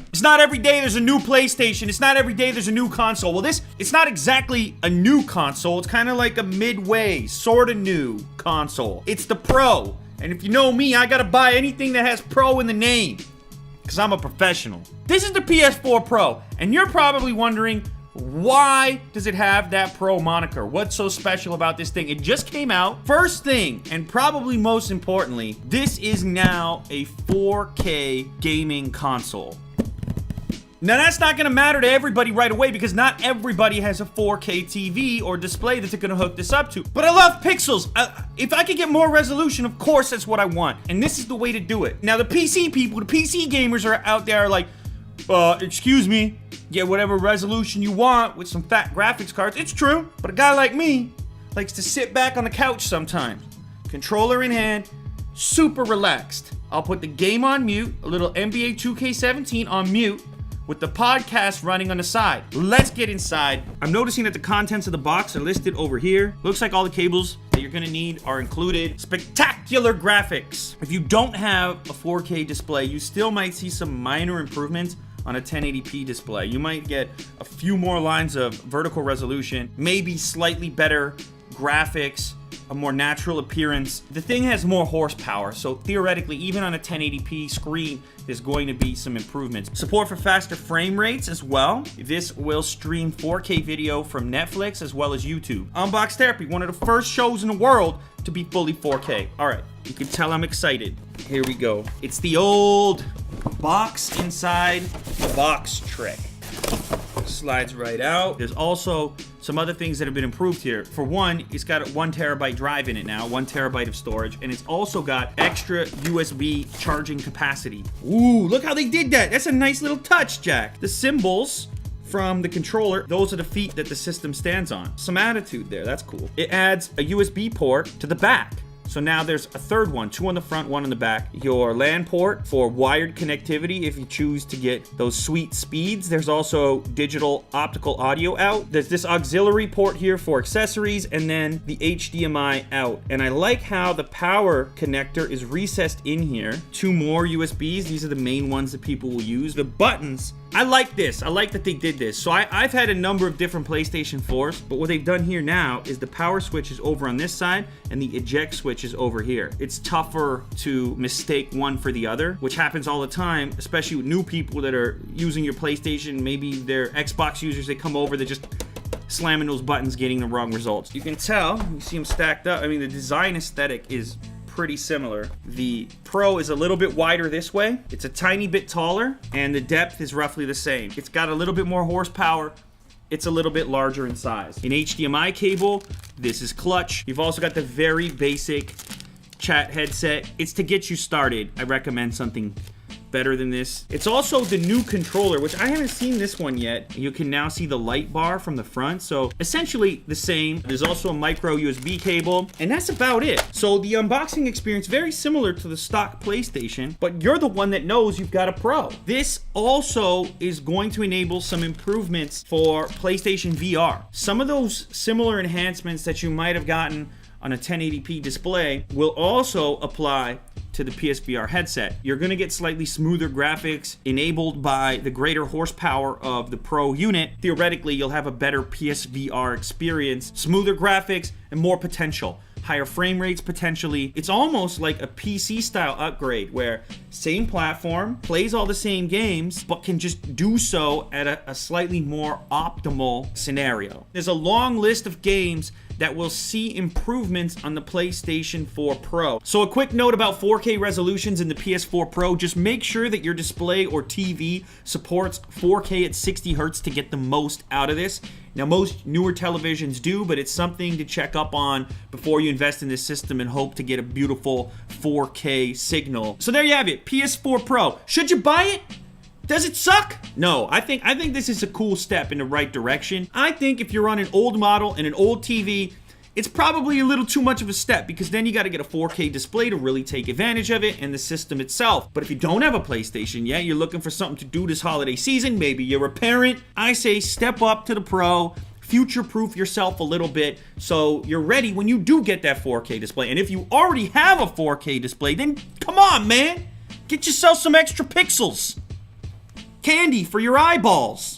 It's not every day there's a new PlayStation. It's not every day there's a new console. Well, it's not exactly a new console. It's kind of like a midway, sort of new console. It's the Pro. And if you know me, I gotta buy anything that has Pro in the name, because I'm a professional. This is the PS4 Pro, and you're probably wondering, why does it have that Pro moniker? What's so special about this thing? It just came out. First thing, and probably most importantly, this is now a 4K gaming console. Now, that's not going to matter to everybody right away because not everybody has a 4K TV or display that they're going to hook this up to. But I love pixels. If I could get more resolution, of course that's what I want. And this is the way to do it. Now, the PC people, the PC gamers are out there like, excuse me, get whatever resolution you want with some fat graphics cards. It's true. But a guy like me likes to sit back on the couch sometimes. Controller in hand, super relaxed. I'll put the game on mute, a little NBA 2K17 on mute, with the podcast running on the side. Let's get inside. I'm noticing that the contents of the box are listed over here. Looks like all the cables that you're gonna need are included. Spectacular graphics. If you don't have a 4K display, you still might see some minor improvements on a 1080p display. You might get a few more lines of vertical resolution, maybe slightly better graphics, a more natural appearance. The thing has more horsepower, so theoretically, even on a 1080p screen, there's going to be some improvements. Support for faster frame rates as well. This will stream 4K video from Netflix as well as YouTube. Unbox Therapy, one of the first shows in the world to be fully 4K. All right, you can tell I'm excited. Here we go. It's the old box inside the box trick. Slides right out. There's also some other things that have been improved here. For one, it's got a 1 terabyte drive in it now, 1 terabyte of storage, and it's also got extra USB charging capacity. Ooh, look how they did that. That's a nice little touch, Jack. The symbols from the controller, those are the feet that the system stands on. Some attitude there, that's cool. It adds a USB port to the back. So now there's a third one, 2 on the front, 1 on the back. Your LAN port for wired connectivity if you choose to get those sweet speeds. There's also digital optical audio out. There's this auxiliary port here for accessories, and then the HDMI out. And I like how the power connector is recessed in here. 2 more USBs. These are the main ones that people will use. The buttons, I like this. I like that they did this. So I've had a number of different PlayStation 4s, but what they've done here now is the power switch is over on this side and the eject switch is over here. It's tougher to mistake one for the other, which happens all the time, especially with new people that are using your PlayStation. Maybe they're Xbox users, they come over, they're just slamming those buttons, getting the wrong results. You can tell, you see them stacked up. I mean, the design aesthetic is pretty similar. The Pro is a little bit wider this way. It's a tiny bit taller, and the depth is roughly the same. It's got a little bit more horsepower. It's a little bit larger in size. An HDMI cable, this is clutch. You've also got the very basic chat headset. It's to get you started. I recommend something better than this. It's also the new controller, which I haven't seen this one yet. You can now see the light bar from the front, so essentially the same. There's also a micro USB cable, and that's about it. So the unboxing experience, very similar to the stock PlayStation, but you're the one that knows you've got a Pro. This also is going to enable some improvements for PlayStation VR. Some of those similar enhancements that you might have gotten on a 1080p display will also apply to the PSVR headset. You're gonna get slightly smoother graphics enabled by the greater horsepower of the Pro unit. Theoretically, you'll have a better PSVR experience, smoother graphics, and more potential. Higher frame rates potentially. It's almost like a PC style upgrade where same platform, plays all the same games, but can just do so at a slightly more optimal scenario. There's a long list of games that will see improvements on the PlayStation 4 Pro. So a quick note about 4K resolutions in the PS4 Pro, just make sure that your display or TV supports 4K at 60 Hertz to get the most out of this. Now, most newer televisions do, but it's something to check up on before you invest in this system and hope to get a beautiful 4K signal. So there you have it, PS4 Pro. Should you buy it? Does it suck? No, I think this is a cool step in the right direction. I think if you're on an old model and an old TV, it's probably a little too much of a step because then you got to get a 4K display to really take advantage of it and the system itself. But if you don't have a PlayStation yet, you're looking for something to do this holiday season, maybe you're a parent, I say step up to the Pro, future-proof yourself a little bit so you're ready when you do get that 4K display. And if you already have a 4K display, then come on, man. Get yourself some extra pixels. Candy for your eyeballs.